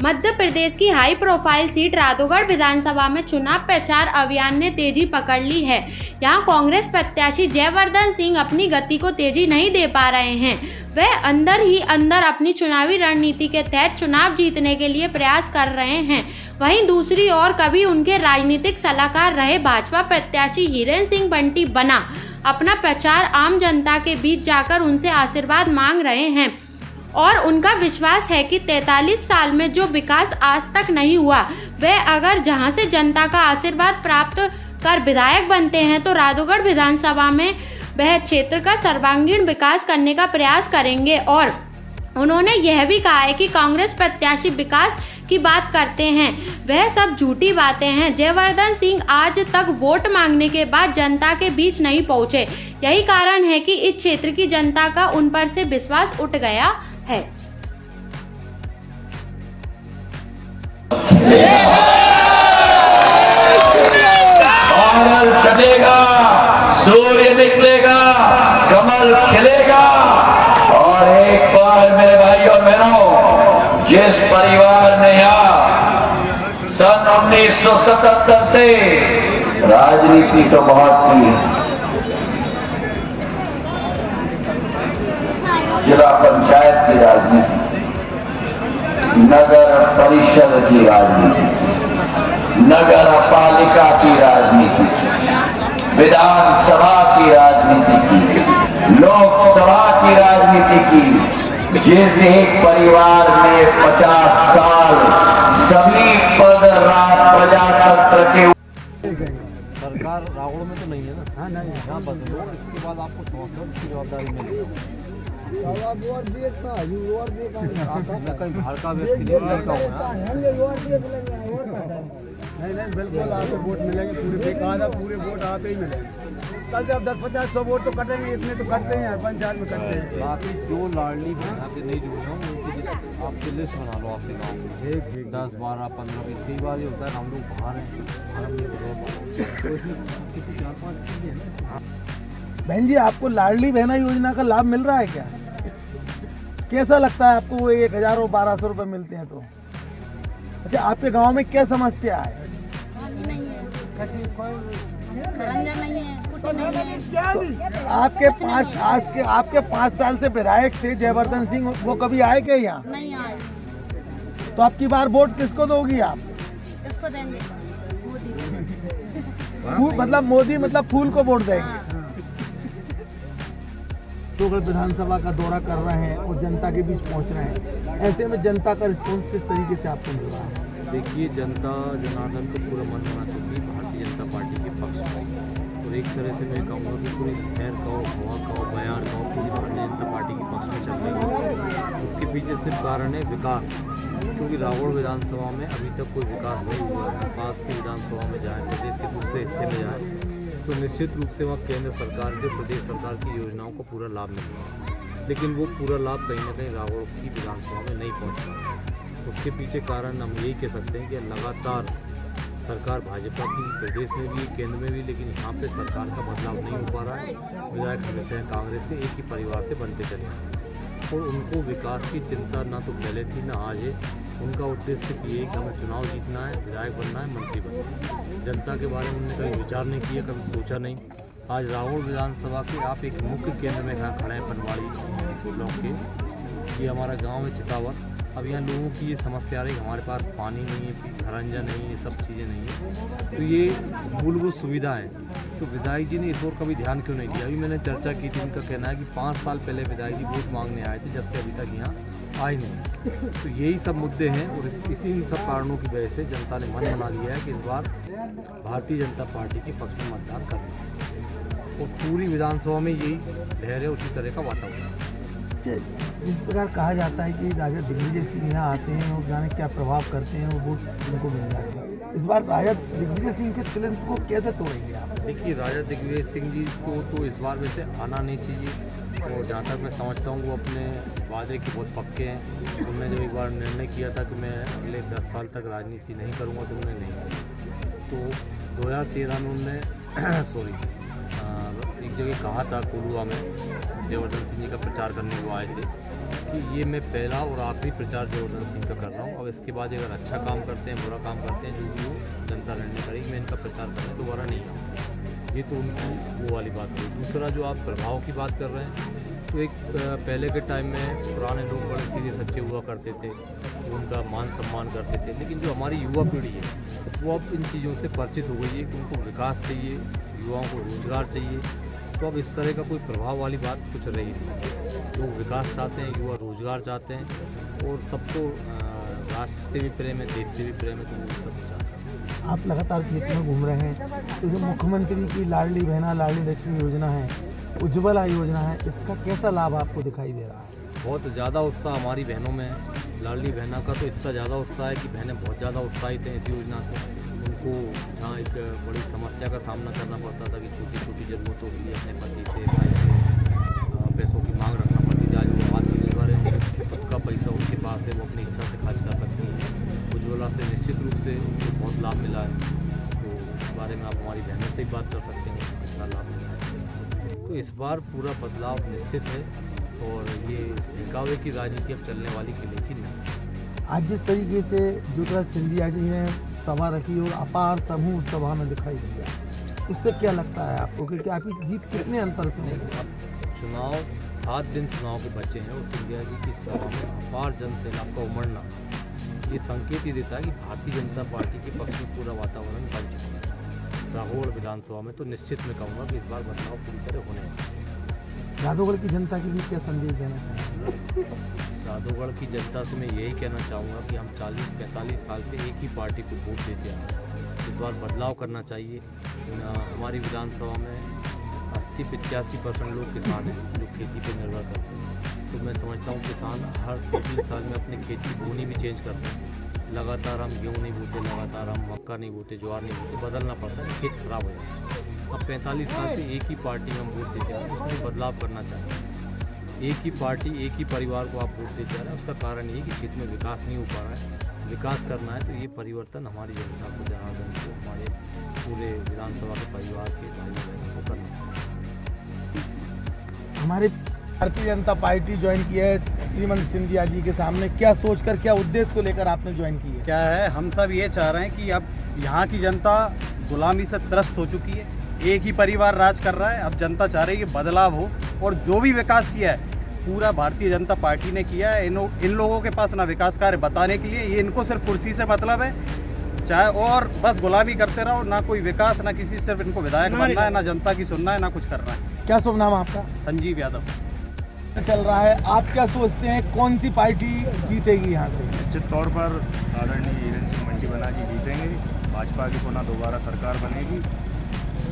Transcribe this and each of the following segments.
मध्य प्रदेश की high profile seat Raghogarh विधानसभा में चुनाव प्रचार अभियान ने तेजी पकड़ ली है। यहां कांग्रेस प्रत्याशी जयवर्धन सिंह अपनी गति को तेजी नहीं दे पा रहे हैं। वह अंदर ही अंदर अपनी चुनावी रणनीति के तहत चुनाव जीतने के लिए प्रयास कर रहे हैं। वहीं दूसरी ओर कभी उनके राजनीतिक सलाहकार रहे भाजपा प्रत्याशी हिरेन सिंह बंटी बना अपना प्रचार आम जनता के बीच जाकर उनसे आशीर्वाद मांग रहे हैं और उनका विश्वास है कि 43 साल में जो विकास आज तक नहीं हुआ, वह अगर जहां से जनता का आशीर्वाद प्राप्त कर विधायक बनते हैं तो राधौगढ़ विधानसभा में वह क्षेत्र का सर्वांगीण विकास करने का प्रयास करेंगे। और उन्होंने यह भी कहा है कि कांग्रेस प्रत्याशी विकास की बात करते हैं, वह सब झूठी बातें हैं। जयवर्धन सिंह आज तक वोट मांगने के बाद जनता के बीच नहीं पहुंचे। यही कारण है कि इस क्षेत्र की जनता का उन पर से विश्वास उठ गया है। बादल चलेगा, सूर्य निकलेगा, कमल खिलेगा और एक बार मेरे भाई और बहनों, जिस परिवार ने यहाँ सन 1977 से राजनीति तो बहुत की, जिला पंचायत की राजनीति, नगर परिषद की राजनीति, नगर पालिका की राजनीति, विधानसभा की राजनीति की, लोकसभा की राजनीति की, जिस एक परिवार में 50 साल सभी पद प्रजातंत्र के सरकार रावण में तो नहीं है ना। हाँ नहीं, यहाँ बदलो, इसके बाद आपको संसद की जवाबदारी मिलेगी। मैं कहीं बाहर का व्यक्ति नहीं लड़का हूँ नहीं बिल्कुल आपको वोट मिलेंगे, पूरे बेकार पूरे वोट आप ही मिलेंगे। कल से अब 10-50-100 वोट तो कटेंगे, इतने तो करते हैं, पंचायत में करते हैं। बाकी जो लाडली बहना के नहीं जुड़े हों उनकी आपकी लिस्ट बना लो आपके गाँव में। ठीक 10, 12, 15, 20 कई बार ये होता है हम लोग बाहर हैं। बहन जी, आपको लाडली बहना योजना का लाभ मिल रहा है क्या? कैसा लगता है आपको? वो 1000 और 1200 रुपये मिलते हैं तो अच्छा, आपके गांव में क्या समस्या है? तो आपके 5 साल से विधायक थे जयवर्धन सिंह, वो कभी आए क्या यहाँ? नहीं आए। तो अब की बार वोट किसको दोगी आप? किसको देंगे? मोदी मतलब फूल को वोट देंगे। राधौगढ़ विधानसभा का दौरा कर रहे हैं और जनता के बीच पहुंच रहे हैं, ऐसे में जनता का रिस्पॉन्स किस तरीके से आपको मिल रहा है? देखिए, जनता जनार्दन को पूरा मन बना चुकी है भारतीय जनता पार्टी के पक्ष में, और एक तरह से मैं कहूँगा कि पूरी खैर कहो, हवा कहो, बयान कहो, पूरी भारतीय जनता पार्टी के पक्ष में चल रही है। उसके पीछे सिर्फ कारण है विकास, क्योंकि रावण विधानसभा में अभी तक कोई विकास नहीं हुआ है। पास की विधानसभा में जाए, प्रदेश के दूसरे हिस्से में जाए तो निश्चित रूप से वहाँ केंद्र सरकार के, प्रदेश सरकार की योजनाओं को पूरा लाभ मिल रहा है, लेकिन वो पूरा लाभ कहीं ना कहीं रावण की विधानसभा में नहीं पहुँच रहा है। उसके पीछे कारण हम यही कह सकते हैं कि लगातार सरकार भाजपा की प्रदेश में भी, केंद्र में भी, लेकिन यहाँ पे सरकार का बदलाव नहीं हो पा रहा है। विधायक हमेशा कांग्रेस से एक ही परिवार से बनते चले हैं और उनको विकास की चिंता ना तो पहले थी ना आज है। उनका उद्देश्य ये है कि हमें चुनाव जीतना है, विधायक बनना है, मंत्री बनना है। जनता के बारे में उन्होंने कभी विचार नहीं किया, कभी सोचा नहीं। आज रावण विधानसभा के आप एक मुख्य केंद्र में यहाँ खड़े हैं, पनवाड़ी ब्लॉक के, ये हमारा गांव है चितावर। अब यहाँ लोगों की ये समस्या रही, हमारे पास पानी नहीं है, खरंजा नहीं है, ये सब चीज़ें नहीं है, तो ये मूलभूत सुविधा है। तो विधायक जी ने इस ओर कभी ध्यान क्यों नहीं दिया? अभी मैंने चर्चा की थी, उनका कहना है कि 5 साल पहले विधायक जी वोट मांगने आए थे, जब से अभी तक यहाँ आए नहीं। तो यही सब मुद्दे हैं और इसी सब कारणों की वजह से जनता ने मन बना लिया है कि इस बार भारतीय जनता पार्टी के पक्ष में मतदान करना है और पूरी विधानसभा में यही लहर है, उसी तरह का वातावरण। इस प्रकार कहा जाता है कि राजा दिग्विजय सिंह यहाँ आते हैं और जाने क्या प्रभाव करते हैं, वो वोट उनको मिल जाते हैं। इस बार राजा दिग्विजय सिंह के तिलक को कैसे तोड़ेंगे आप? देखिए, राजा दिग्विजय सिंह जी को तो इस बार वैसे आना नहीं चाहिए, और जहाँ तक मैं समझता हूँ वो अपने वादे के बहुत पक्के हैं। उन्होंने जब एक बार निर्णय किया था कि मैं अगले 10 साल तक राजनीति नहीं करूँगा, तो उन्होंने नहीं किया। तो 2013 में उन्होंने एक जगह कहा था कोलुआ में, जयवर्धन सिंह जी का प्रचार करने को आए थे कि ये मैं पहला और आखिरी प्रचार जयवर्धन सिंह का कर रहा हूँ। अब इसके बाद अगर अच्छा काम करते हैं, बुरा काम करते हैं, जो भी हो जनता निर्णय करेगी, मैं इनका प्रचार करने दोबारा नहीं आऊँगा। ये तो उनकी वो वाली बात है। दूसरा जो आप प्रभाव की बात कर रहे हैं, तो एक पहले के टाइम में पुराने लोग बड़े सीधे सच्चे हुआ करते थे, उनका मान सम्मान करते थे, लेकिन जो हमारी युवा पीढ़ी है वो अब इन चीज़ों से परिचित हो गई है कि उनको विकास चाहिए, युवाओं को रोजगार चाहिए। तो अब इस तरह का कोई प्रभाव वाली बात कुछ रही नहीं। लोग विकास चाहते हैं, युवा रोजगार चाहते हैं, और सबको राष्ट्र से भी प्रेम है, देश से भी प्रेम है, तो वो सब चाहते हैं। आप लगातार क्षेत्र में घूम रहे हैं, तो जो मुख्यमंत्री की लाडली बहना लाडली लक्ष्मी योजना है, उज्ज्वला योजना है, इसका कैसा लाभ आपको दिखाई दे रहा है? बहुत ज़्यादा उत्साह हमारी बहनों में है। लाडली बहना का तो इतना ज़्यादा उत्साह है कि बहनें बहुत ज़्यादा उत्साहित हैं इस योजना से। उनको जहाँ एक बड़ी समस्या का सामना करना पड़ता था कि छोटी छोटी ज़रूरतों के लिए अपने पति से भाई से पैसों की मांग रखना पड़ती थी, आज वो आत्मनिर्भर है, खुद का पैसा उनके पास है, वो अपनी इच्छा से खर्च कर सकती हैं। उज्ज्वला से निश्चित रूप से उनको बहुत लाभ मिला है। तो इस बारे में आप हमारी बहनों से ही बात कर सकते हैं कि कितना लाभ मिला है। तो इस बार पूरा बदलाव निश्चित है, और ये दिखावे की राजनीति अब चलने वाली की लेकिन नहीं। आज जिस तरीके से ज्योतिरादित्य सिंधिया जी ने सभा रखी और अपार समूह सभा में दिखाई दिया, उससे क्या लगता है आपको कि आपकी जीत कितने अंतर से होगी? चुनाव 7 दिन चुनाव के बचे हैं, और सिंधिया जी की सभा में अपार जनसैलाब का उमड़ना ये संकेत ही देता है कि भारतीय जनता पार्टी के पक्ष में पूरा वातावरण बन चुका है। राहोड़ विधानसभा में तो निश्चित मैं कहूँगा कि इस बार बदलाव पूरी तरह होने वाला है। जादूगढ़ की जनता के लिए क्या संदेश देना चाहेंगे? जादूगढ़ की जनता से मैं यही कहना चाहूँगा कि हम 40-45 साल से एक ही पार्टी को वोट देते आ रहे हैं। इस बार बदलाव करना चाहिए। हमारी विधानसभा में 80-85% लोग किसान हैं जो खेती पर निर्भर करते हैं। तो मैं समझता हूँ किसान हर 3 साल में अपनी खेती की बोनी भी चेंज करते हैं। लगातार हम गेहूँ नहीं बोते, लगातार हम मक्का नहीं बोते, ज्वार नहीं बोते, बदलना पड़ता है, खेत खराब हो जाता है। अब 45 साल से एक ही पार्टी में हम वोट देते आ रहे हैं, उसमें बदलाव करना चाहिए। एक ही पार्टी, एक ही परिवार को आप वोट देते आ रहे हैं, उसका कारण ये है कि क्षेत्र में विकास नहीं हो पा रहा है। विकास करना है तो ये परिवर्तन हमारी जनता को, जनार्दन को, हमारे पूरे विधानसभा के परिवार के भाई बहनों को करना है। हमारे भारतीय जनता पार्टी ज्वाइन की है श्रीमंत सिंधिया जी के सामने, क्या सोचकर, क्या उद्देश्य को लेकर आपने ज्वाइन की है? क्या है, हम सब ये चाह रहे हैं कि अब यहाँ की जनता गुलामी से त्रस्त हो चुकी है, एक ही परिवार राज कर रहा है। अब जनता चाह रही है कि बदलाव हो, और जो भी विकास किया है पूरा भारतीय जनता पार्टी ने किया है। इन लोगों के पास ना विकास कार्य बताने के लिए, ये इनको सिर्फ कुर्सी से मतलब है, चाहे और बस गुलामी करते रहो, ना कोई विकास, ना किसी, सिर्फ इनको विधायक बनना है, ना जनता की सुनना है, ना कुछ करना है। क्या शुभ नाम आपका? संजीव यादव। चल रहा है, आप क्या सोचते हैं कौन सी पार्टी जीतेगी यहाँ से? निश्चित तौर पर आदरणीय हीरेन सिंह मंडी बना जी जीतेंगे। भाजपा की पुनः दोबारा सरकार बनेगी।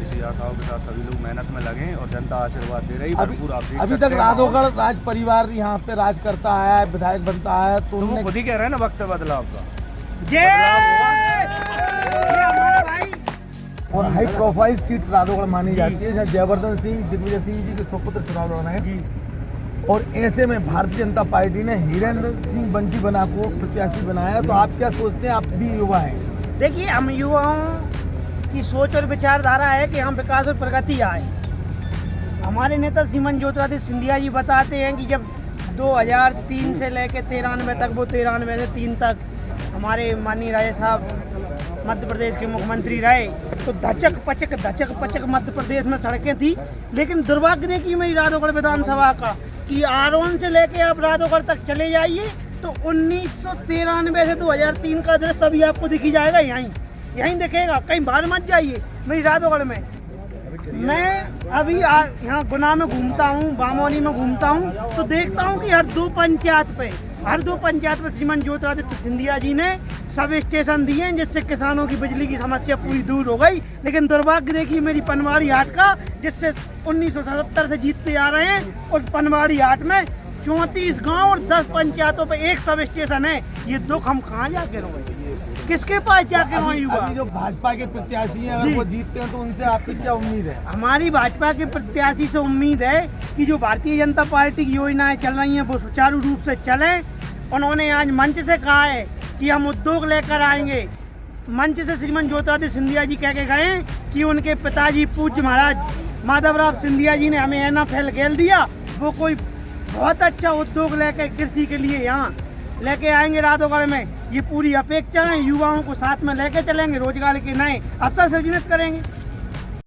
इसी आशाओं के साथ सभी लोग मेहनत में लगे, और जनता आशीर्वाद दे रही भरपूर। आप देख अभी सकते तक हैं। राधोगढ़ राज परिवार यहाँ पे राज करता है, विधायक बनता है, तो तो वो उन्होंने खुद ही कह रहे हैं ना वक्त बदलाव का। और हाई प्रोफाइल सीट राधोगढ़ मानी जाती है, जहाँ जयवर्धन सिंह, दिग्विजय सिंह जी के सुपुत्र चुनाव लड़ रहे हैं। और ऐसे में भारतीय जनता पार्टी ने हीरेंद्र सिंह बंटी बना को प्रत्याशी बनाया, तो आप क्या सोचते हैं? आप भी युवा हैं। देखिए, हम युवाओं की सोच और विचारधारा है कि हम विकास और प्रगति आए। हमारे नेता श्रीमान ज्योतिरादित्य सिंधिया जी बताते हैं कि जब 2003 से लेकर 93 तक, वो 93 से 3 तक हमारे माननीय राजे साहब मध्य प्रदेश के मुख्यमंत्री रहे, तो धचक पचक मध्य प्रदेश में सड़कें थी। लेकिन दुर्भाग्य देखिए मेरी राधोगढ़ विधानसभा का कि आरोन से लेके आप राधोगढ़ तक चले जाइए तो 1993 से 2003 का दृश्य अभी आपको दिखी जाएगा, यहीं दिखेगा, कहीं बाहर मत जाइए मेरी राधोगढ़ में। मैं अभी यहाँ गुना में घूमता हूँ, बामोली में घूमता हूँ, तो देखता हूँ कि हर दो पंचायत पे श्रीमान ज्योतिरादित्य सिंधिया जी ने सब स्टेशन दिए हैं, जिससे किसानों की बिजली की समस्या पूरी दूर हो गई। लेकिन दुर्भाग्य देखिए मेरी पनवाड़ी हाट का, जिससे 1977 से जीतते आ रहे हैं, और पनवाड़ी हाट में 34 गांव और 10 पंचायतों पे एक सब स्टेशन है। ये दुख हम कहाँ जाके रोए, किसके पास जाके रोए युवा? अभी जो भाजपा के प्रत्याशी हैं, अगर वो जीतते हैं तो उनसे आपकी क्या उम्मीद है? हमारी भाजपा के प्रत्याशी से उम्मीद है कि जो भारतीय जनता पार्टी की योजनाएं चल रही हैं वो सुचारू रूप से चलें। उन्होंने आज मंच से कहा है कि हम उद्योग लेकर आएंगे। मंच से श्रीमान ज्योतिरादित्य सिंधिया जी कह के गए कि उनके पिताजी पूज्य महाराज माधवराव सिंधिया जी ने हमें NFL खेल दिया, वो कोई बहुत अच्छा उद्योग लेके कृषि के लिए यहाँ लेके आएंगे राधोगढ़ में। ये पूरी अपेक्षा है, युवाओं को साथ में लेके चलेंगे, रोजगार के नए अवसर सृजित करेंगे।